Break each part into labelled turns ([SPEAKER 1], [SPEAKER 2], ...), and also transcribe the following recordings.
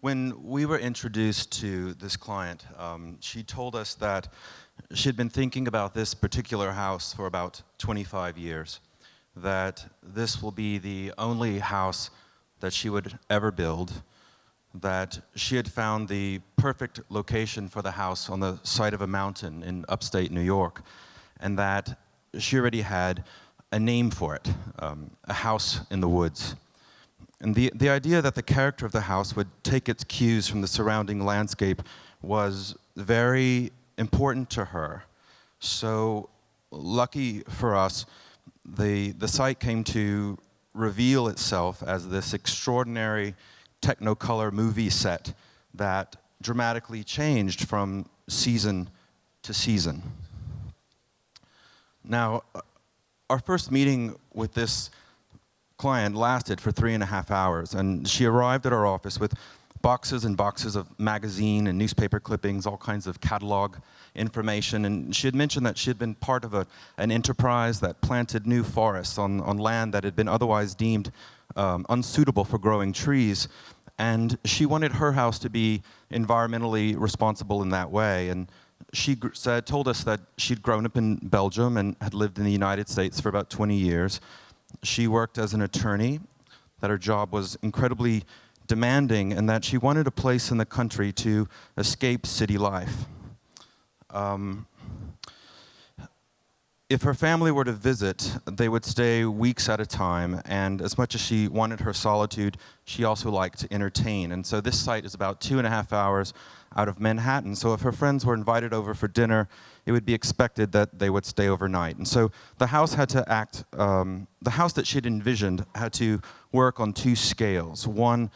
[SPEAKER 1] When we were introduced to this client, she told us that she had been thinking about this particular house for about 25 years, that this will be the only house that she would ever build, that she had found the perfect location for the house on the side of a mountain in upstate New York, and that she already had a name for it, a house in the woods. And the idea that the character of the house would take its cues from the surrounding landscape was very important to her. So lucky for us, the site came to reveal itself as this extraordinary Technicolor movie set that dramatically changed from season to season. Now, our first meeting with this client lasted for 3.5 hours, and she arrived at our office with boxes and boxes of magazine and newspaper clippings, all kinds of catalog information, and she had mentioned that she had been part of an enterprise that planted new forests on land that had been otherwise deemed unsuitable for growing trees, and she wanted her house to be environmentally responsible in that way. And she told us that she'd grown up in Belgium and had lived in the United States for about 20 years. She worked as an attorney, that her job was incredibly demanding, and that she wanted a place in the country to escape city life. If her family were to visit, they would stay weeks at a time, and as much as she wanted her solitude, she also liked to entertain. And so this site is about 2.5 hours out of Manhattan, so if her friends were invited over for dinner, it would be expected that they would stay overnight. And so the house had to act, the house that she'd envisioned had to work on 2 scales. One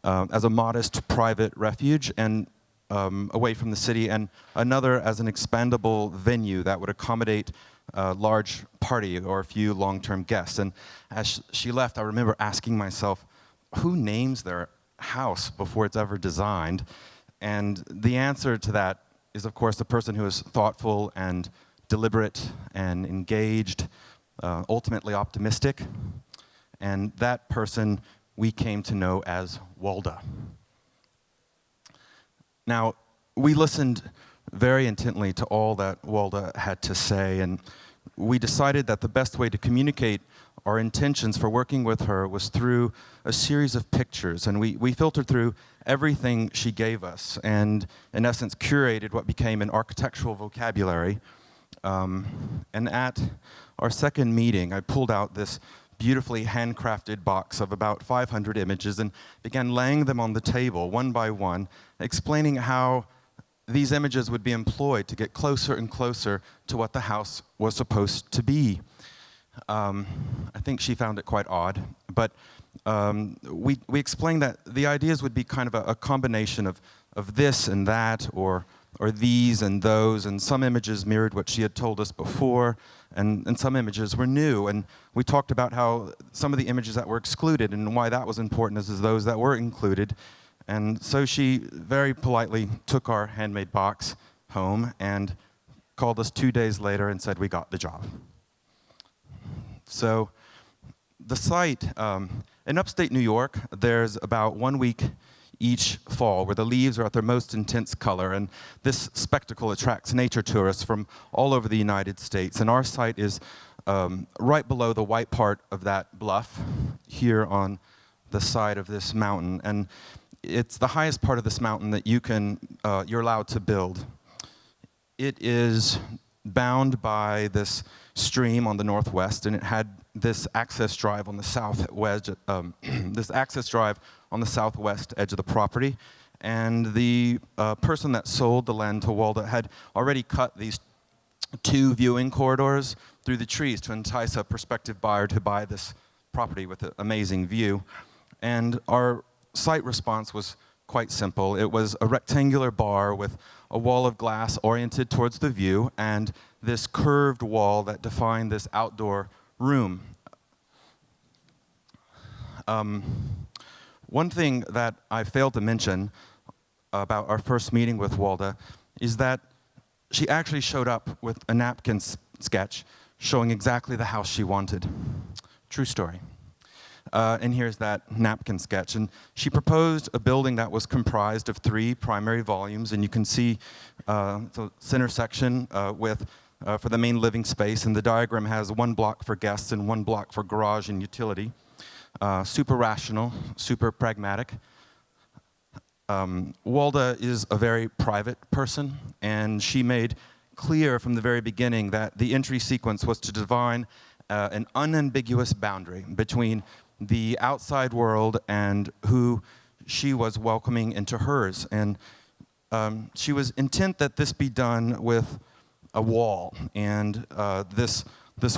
[SPEAKER 1] as a modest private refuge and away from the city, and another as an expandable venue that would accommodate a large party or a few long-term guests. And as she left, I remember asking myself, who names their house before it's ever designed? And the answer to that is, of course, the person who is thoughtful and deliberate and engaged, ultimately optimistic. And that person we came to know as Walda. Now, we listened very intently to all that Walda had to say, and we decided that the best way to communicate our intentions for working with her was through a series of pictures, and we filtered through everything she gave us and, in essence, curated what became an architectural vocabulary. And at our second meeting, I pulled out this beautifully handcrafted box of about 500 images and began laying them on the table, one by one, explaining how these images would be employed to get closer and closer to what the house was supposed to be. I think she found it quite odd, but we explained that the ideas would be kind of a combination of this and that, or these and those, and some images mirrored what she had told us before, and some images were new. And we talked about how some of the images that were excluded and why that was important as those that were included. And so she very politely took our handmade box home and called us 2 days later and said we got the job. So the site, in upstate New York, there's about 1 week each fall where the leaves are at their most intense color, and this spectacle attracts nature tourists from all over the United States. And our site is right below the white part of that bluff here on the side of this mountain, and it's the highest part of this mountain that you're allowed to build. It is bound by this stream on the northwest, and it had this access drive on the southwest, edge of the property. And the person that sold the land to Walda had already cut these 2 viewing corridors through the trees to entice a prospective buyer to buy this property with an amazing view. And our site response was quite simple. It was a rectangular bar with a wall of glass oriented towards the view and this curved wall that defined this outdoor room. One thing that I failed to mention about our first meeting with Walda is that she actually showed up with a napkin sketch showing exactly the house she wanted. True story. And here's that napkin sketch. And she proposed a building that was comprised of 3 primary volumes. And you can see the center section for the main living space. And the diagram has 1 block for guests and 1 block for garage and utility. Super rational, super pragmatic. Walda is a very private person, and she made clear from the very beginning that the entry sequence was to define an unambiguous boundary between the outside world and who she was welcoming into hers. And she was intent that this be done with a wall, and this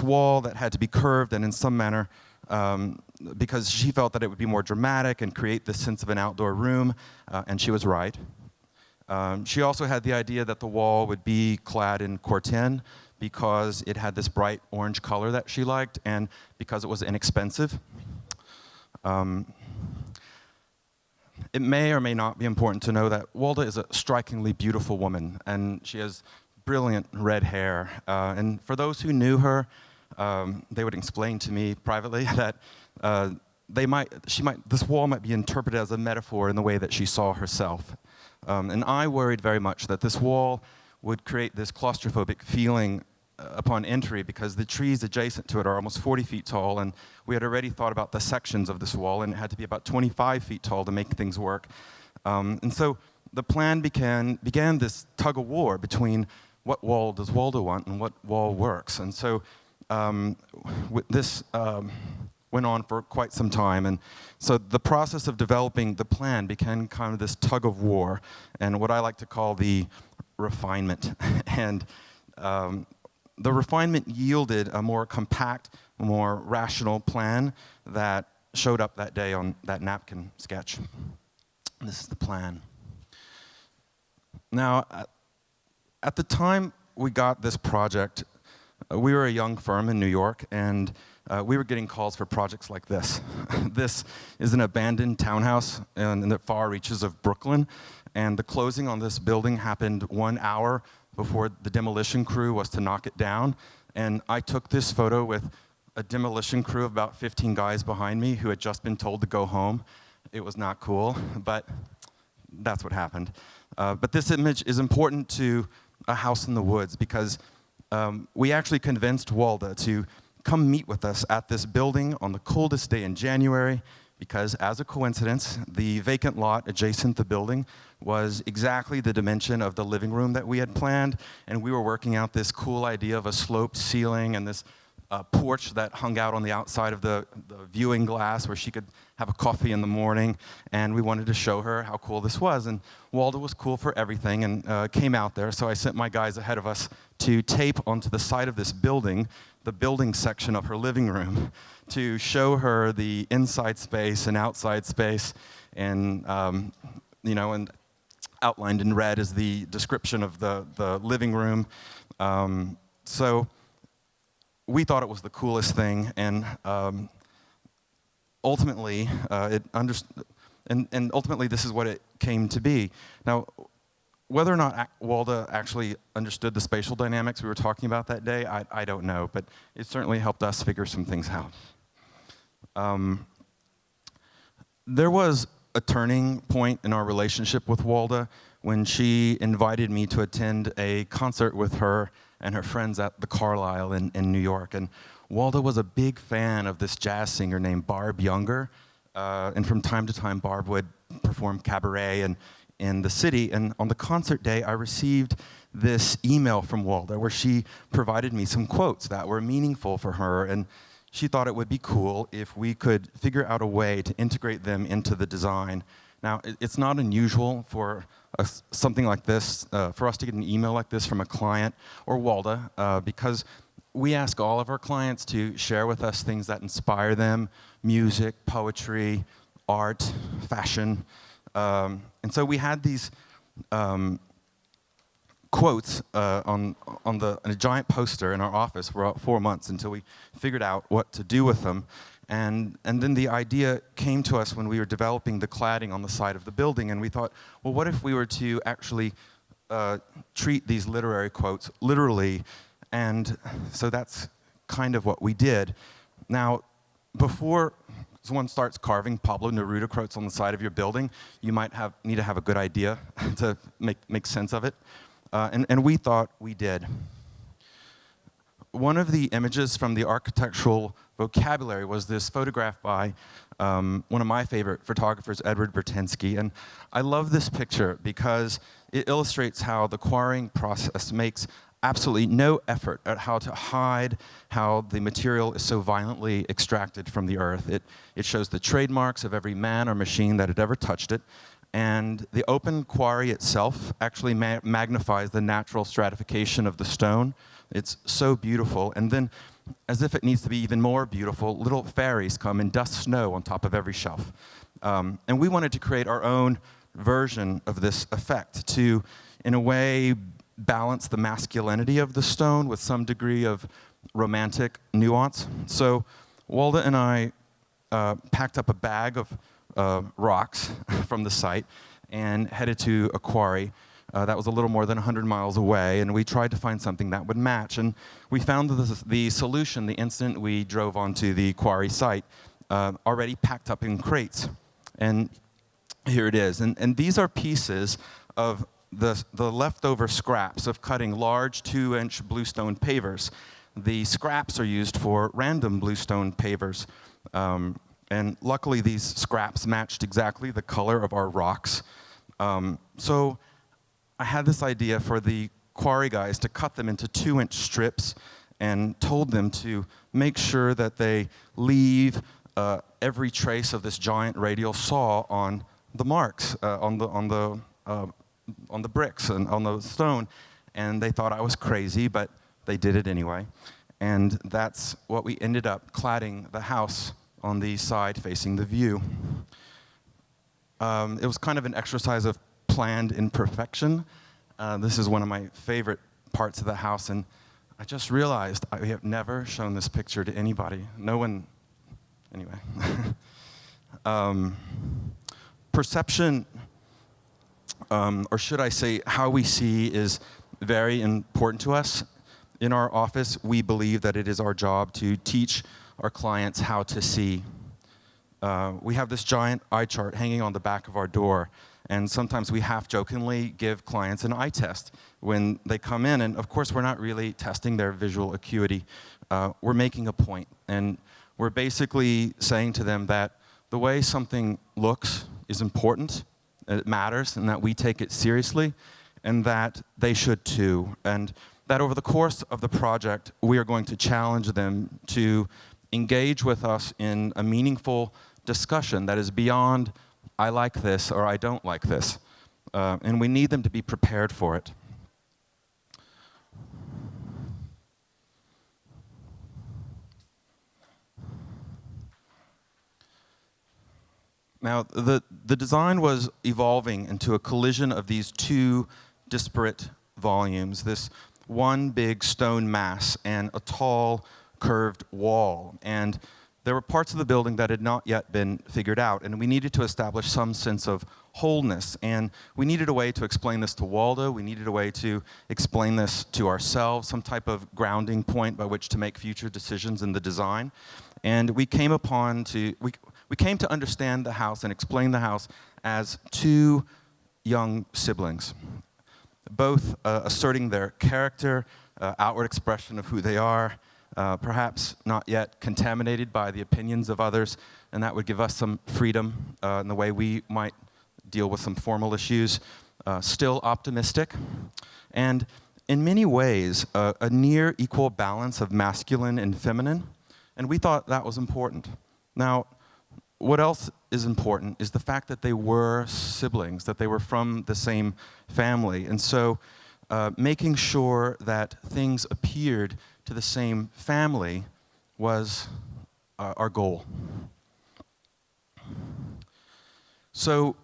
[SPEAKER 1] wall that had to be curved and in some manner, because she felt that it would be more dramatic and create this sense of an outdoor room, and she was right. She also had the idea that the wall would be clad in corten because it had this bright orange color that she liked and because it was inexpensive. It may or may not be important to know that Walda is a strikingly beautiful woman, and she has brilliant red hair. And for those who knew her, they would explain to me privately that this wall might be interpreted as a metaphor in the way that she saw herself. And I worried very much that this wall would create this claustrophobic feeling upon entry because the trees adjacent to it are almost 40 feet tall, and we had already thought about the sections of this wall, and it had to be about 25 feet tall to make things work. And so the plan began this tug of war between what wall does Walda want and what wall works. And so this went on for quite some time. And so the process of developing the plan became kind of this tug of war and what I like to call the refinement. And the refinement yielded a more compact, more rational plan that showed up that day on that napkin sketch. This is the plan. Now, at the time we got this project, we were a young firm in New York, and we were getting calls for projects like this. This is an abandoned townhouse in the far reaches of Brooklyn, and the closing on this building happened 1 hour before the demolition crew was to knock it down. And I took this photo with a demolition crew of about 15 guys behind me who had just been told to go home. It was not cool, but that's what happened. But this image is important to a house in the woods because we actually convinced Walda to come meet with us at this building on the coldest day in January because, as a coincidence, the vacant lot adjacent to the building was exactly the dimension of the living room that we had planned, and we were working out this cool idea of a sloped ceiling and this porch that hung out on the outside of the viewing glass where she could have a coffee in the morning, and we wanted to show her how cool this was. And Walda was cool for everything and came out there, so I sent my guys ahead of us to tape onto the side of this building, the building section of her living room, to show her the inside space and outside space, and and outlined in red is the description of the living room. So we thought it was the coolest thing, and ultimately, ultimately this is what it came to be. Now, whether or not Walda actually understood the spatial dynamics we were talking about that day, I don't know, but it certainly helped us figure some things out. There was a turning point in our relationship with Walda when she invited me to attend a concert with her and her friends at the Carlisle in New York. And Walda was a big fan of this jazz singer named Barb Younger. And from time to time, Barb would perform cabaret in the city. And on the concert day, I received this email from Walda where she provided me some quotes that were meaningful for her. And she thought it would be cool if we could figure out a way to integrate them into the design. Now, it's not unusual for something like this, for us to get an email like this from a client or Walda, because we ask all of our clients to share with us things that inspire them: music, poetry, art, fashion. And so we had these quotes on a giant poster in our office for about 4 months until we figured out what to do with them. And then the idea came to us when we were developing the cladding on the side of the building, and we thought, well, what if we were to actually treat these literary quotes literally? And so that's kind of what we did. Now, before someone starts carving Pablo Neruda quotes on the side of your building, you might need to have a good idea to make sense of it. And we thought we did. One of the images from the architectural vocabulary was this photograph by one of my favorite photographers, Edward Bertinsky. And I love this picture because it illustrates how the quarrying process makes absolutely no effort at how to hide how the material is so violently extracted from the earth. It shows the trademarks of every man or machine that had ever touched it. And the open quarry itself actually magnifies the natural stratification of the stone. It's so beautiful. And then, as if it needs to be even more beautiful, little fairies come and dust snow on top of every shelf. And we wanted to create our own version of this effect to, in a way, balance the masculinity of the stone with some degree of romantic nuance. So Walda and I packed up a bag of rocks from the site and headed to a quarry that was a little more than 100 miles away, and we tried to find something that would match. And we found the solution the instant we drove onto the quarry site, already packed up in crates. And here it is. And these are pieces of the leftover scraps of cutting large 2-inch bluestone pavers. The scraps are used for random bluestone pavers. And luckily, these scraps matched exactly the color of our rocks. So I had this idea for the quarry guys to cut them into 2-inch strips and told them to make sure that they leave every trace of this giant radial saw on the marks, on the bricks and on the stone. And they thought I was crazy, but they did it anyway. And that's what we ended up cladding the house on the side facing the view. It was kind of an exercise of planned imperfection. This is one of my favorite parts of the house, and I just realized I have never shown this picture to anybody. No one, anyway. Perception, or should I say how we see, is very important to us. In our office, we believe that it is our job to teach our clients how to see. We have this giant eye chart hanging on the back of our door, and sometimes we half-jokingly give clients an eye test when they come in, and of course we're not really testing their visual acuity. We're making a point, and we're basically saying to them that the way something looks is important, it matters, and that we take it seriously, and that they should too. And that over the course of the project, we are going to challenge them to engage with us in a meaningful discussion that is beyond, I like this or I don't like this. And we need them to be prepared for it. Now, the design was evolving into a collision of these two disparate volumes, this one big stone mass and a tall, curved wall. And there were parts of the building that had not yet been figured out, and we needed to establish some sense of wholeness. And we needed a way to explain this to Waldo. We needed a way to explain this to ourselves, some type of grounding point by which to make future decisions in the design. And we came to understand the house and explain the house as two young siblings, both asserting their character, outward expression of who they are, perhaps not yet contaminated by the opinions of others, and that would give us some freedom in the way we might deal with some formal issues. Still optimistic, and in many ways, a near equal balance of masculine and feminine, and we thought that was important. Now, what else is important is the fact that they were siblings, that they were from the same family, and so making sure that things appeared to the same family was our goal. So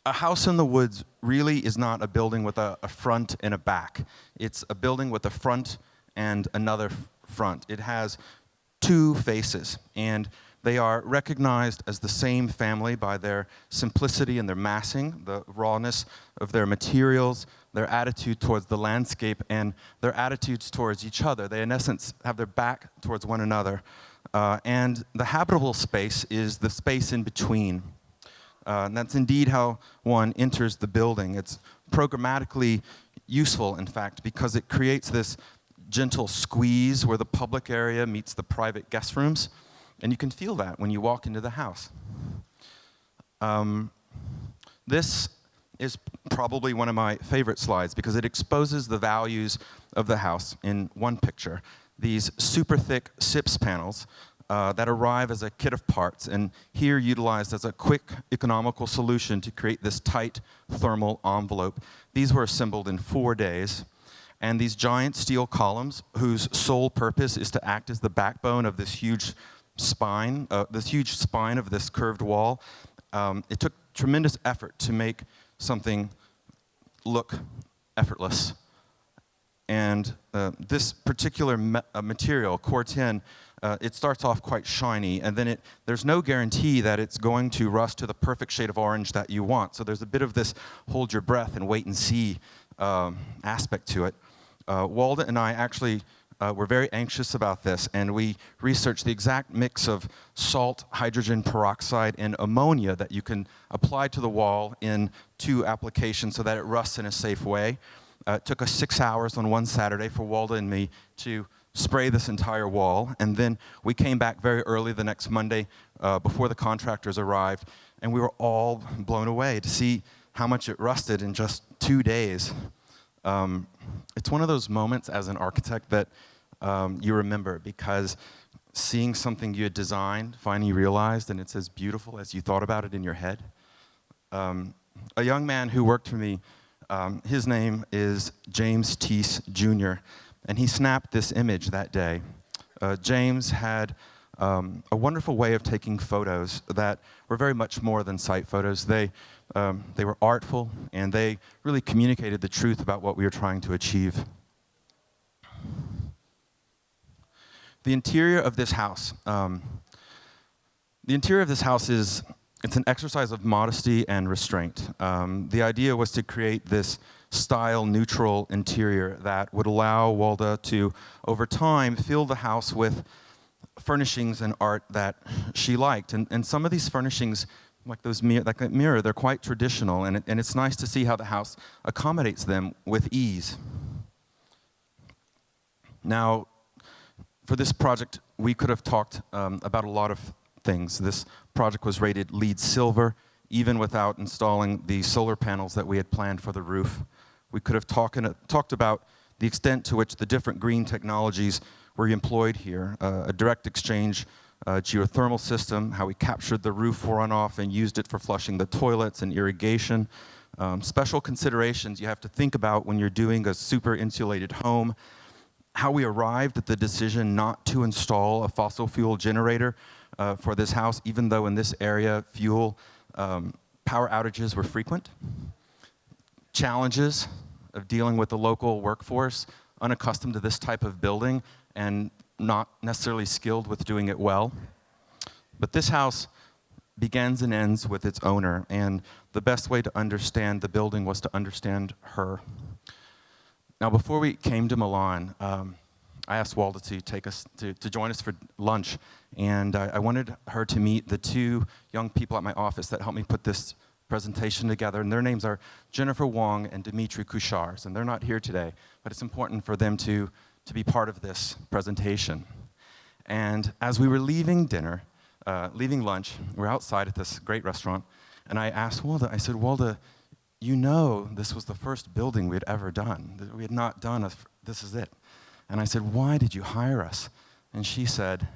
[SPEAKER 1] a house in the woods really is not a building with a front and a back. It's a building with a front and another front. It has two faces, and they are recognized as the same family by their simplicity and their massing, the rawness of their materials, their attitude towards the landscape, and their attitudes towards each other. They, in essence, have their back towards one another. And the habitable space is the space in between. And that's indeed how one enters the building. It's programmatically useful, in fact, because it creates this gentle squeeze where the public area meets the private guest rooms. And you can feel that when you walk into the house. This is probably one of my favorite slides because it exposes the values of the house in one picture. These super thick SIPS panels that arrive as a kit of parts and here utilized as a quick economical solution to create this tight thermal envelope. These were assembled in 4 days. And these giant steel columns, whose sole purpose is to act as the backbone of this huge spine of this curved wall, it took tremendous effort to make something look effortless. And this particular material, Core 10, it starts off quite shiny, and then there's no guarantee that it's going to rust to the perfect shade of orange that you want. So there's a bit of this hold your breath and wait and see aspect to it. Walda and I actually were very anxious about this, and we researched the exact mix of salt, hydrogen peroxide, and ammonia that you can apply to the wall in 2 applications so that it rusts in a safe way. It took us 6 hours on one Saturday for Walda and me to spray this entire wall, and then we came back very early the next Monday before the contractors arrived, and we were all blown away to see how much it rusted in just 2 days. It's one of those moments as an architect that you remember, because seeing something you had designed finally realized and it's as beautiful as you thought about it in your head. A young man who worked for me, his name is James Teese Jr., and he snapped this image that day. James had a wonderful way of taking photos that were very much more than sight photos. They were artful, and they really communicated the truth about what we were trying to achieve. The interior of this house, it's an exercise of modesty and restraint. The idea was to create this style-neutral interior that would allow Walda to, over time, fill the house with furnishings and art that she liked. And some of these furnishings, like that mirror, they're quite traditional, and it's nice to see how the house accommodates them with ease. Now, for this project, we could have talked about a lot of things. This project was rated LEED Silver, even without installing the solar panels that we had planned for the roof. We could have talked about the extent to which the different green technologies were employed here, a direct exchange geothermal system, how we captured the roof runoff and used it for flushing the toilets and irrigation. Special considerations you have to think about when you're doing a super insulated home, how we arrived at the decision not to install a fossil fuel generator for this house, even though in this area power outages were frequent. Challenges of dealing with the local workforce, unaccustomed to this type of building and not necessarily skilled with doing it well. But this house begins and ends with its owner, and the best way to understand the building was to understand her. Now, before we came to Milan, I asked Walda to take us to join us for lunch, and I wanted her to meet the 2 young people at my office that helped me put this presentation together, and their names are Jennifer Wong and Dimitri Couchars, and they're not here today, but it's important for them to be part of this presentation. And as we were leaving lunch, we're outside at this great restaurant, and I asked Walda, I said, Walda, you know this was the first building we had ever done. We had not done this is it. And I said, why did you hire us? And she said,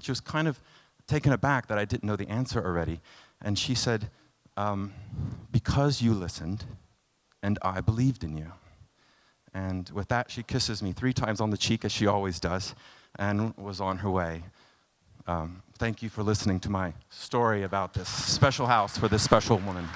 [SPEAKER 1] she was kind of taken aback that I didn't know the answer already. And she said, because you listened and I believed in you. And with that, she kisses me 3 times on the cheek, as she always does, and was on her way. Thank you for listening to my story about this special house for this special woman.